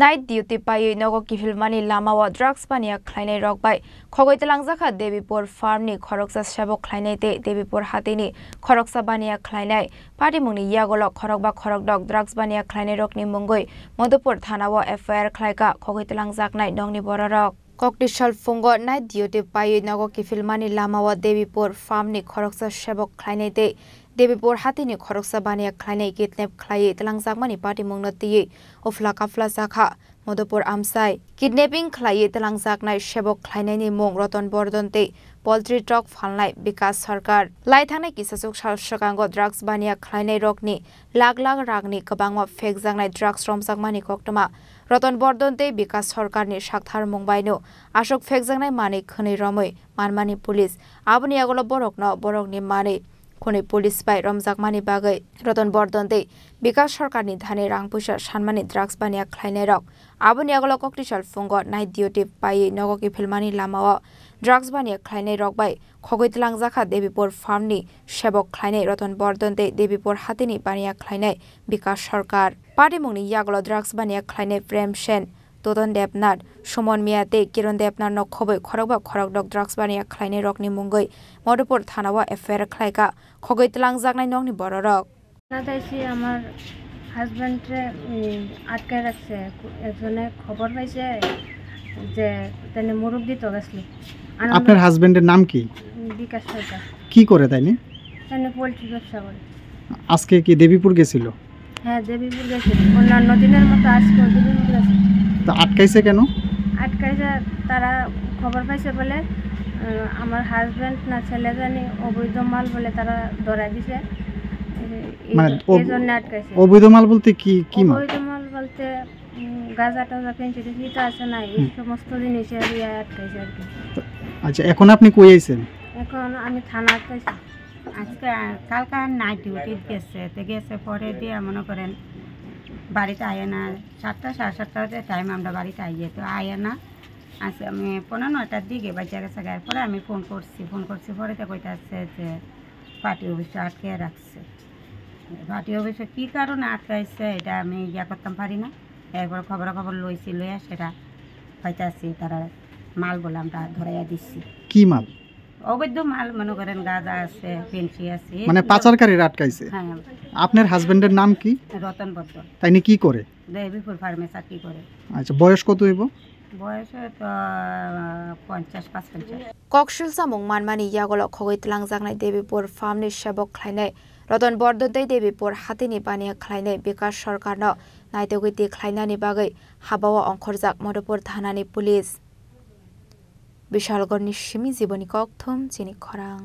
Night duty Paiwi Nogo Kiphilmani Lamao drugs Baniya Khlainai Rokbai Khogwi Twlangjakha Devipur farm ni Khoroksa Sebok Khlainai tei Devipur Hatini Khoroksa Baniya Khlainai Patimungni Yakulo Khorokba Khorokdok drugs Baniya Khlainai Rokni Mungwi Madhupur Thanao FIR Khlaikha Khogwi Twlangjaknai Nokni Bororok Koktisal fungo night duty Paiwi Nogo Kiphilmani Lamao Devipur farm ni Khoroksa Sebok Khlainai tei Devipur Hatini Khoroksa Baniya Khlainai kidnap Khlai Twlangjakmani Patimungni tei Twlangjakha Madhupur Amsai kidnapping Khlai Twlangjaknai Sebok Khlainai ni mung roton bordon tei poultry truck phalnai Bikas Sarkar Laithanai kisachuk salsakango drugs Baniya Khlainai Rokni lakh ragni kabangma fekjaknai drugs romjakmani koktoma roton bordon tei Bikas Sarkar ni sakthar mungbaino ashok fekjaknai mani khoni romoi manmani police aboni Yakulo Borokni mani khoni police bai romjakmani bagai roton bordon tei Bikas Sarkar ni dhani rang puisa sanmani drugs Baniya Khlainai rok aboni Yakulo koktisal fungo night duty Paiwi Nogo Kiphilmani Lamao drugs Baniya Khlainai Rokbai Khogwi Twlangjakha Devipur farm ni Sebok Khlainai roton bordon tei Devipur Hatini Baniya Khlainai Bikas Sarkar Patimungni Yakulo drugs Baniya Khlainai Prem Sen Toton Depnat Somon Mia tei Kiron Depnat no khoboi Khorokba Khorokdok drugs Baniya Khlainai Rokni Mungwi Madhupur Thanao FIR Khlaikha Khogwi Twlangjaknai Nokni Bororok নাতাইছি আমার হাজবেন্ডরে আটকে রাখছে একজনে খবর পাইছে যে তেনে মুরগ দিতে গেছিল আপনার হাজবেন্ডের নাম কি বিকাশ সরকার কি করে তাইনি তেনে পোল্ট্রি ব্যবসা করে আজকে কি দেবীপুর গেছিল হ্যাঁ দেবীপুর গেছিল অন্যান্য দিনের মতো আজকে দেবীপুর গেছে তো আটকাইছে কেন আটকাইছে তারা খবর পাইছে বলে আমার হাজবেন্ড না ছেলে জানি অবৈধ মাল বলে তারা ধরাই দিছে মানে অবৈধ মাল বলতে কি কি মাল অবৈধ মাল বলতে গাঁজা টাজা পেঁচে দিতে আছে না এই সমস্ত জিনিস আটকাইছে আর কি আচ্ছা এখন আপনি কই আইছেন এখন আমি থানা আটকাইছি আজকে কালকে নাইট ডিউটি গেছে পরে দিয়ে মনে করেন বাড়িতে আয় না 7টা 7:30 টাইম আমরা বাড়িতে আইয়ে তো আয় না আজকে আমি 9:15টার দিকে বাচ্চা গেছে গায়ের পরে আমি ফোন করছি পরে তো কইতে আসছে যে পার্টি অফিসে আটকে রাখছে পার্টি অফিসে কী কারণে আটকাইছে এটা আমি করতাম পারি না একবার খবর লইছি লইয়া সেটা পাইতে আসছি তারা মাল বলে আমরা ধরাইয়া দিচ্ছি কি মাল অবৈধ মাল মনে করেন গাঁজা আছে পেন্সি আছে মানে পাচারকারীরা আটকাইছে হ্যাঁ আপনার হাজবেন্ডের নাম কি রতন বর্ধন তাইনি কি করে দেবীপুর ফার্মে চাকরি করে আচ্ছা বয়স কত হইব বয়স তো 50-55 Kokshilsa mungmanmani Yakulo Khogwi Twlangjaknai Devipur farm ni Sebok Khlainai roton bordon tei Devipur Hatini Baniya Khlainai Bikas Sarkar no naitogwi Khlainani bagai habao ongkhorjak Madhupur Thanani police Bishalgorni Simi Jiboni Kokthum Chini Khorang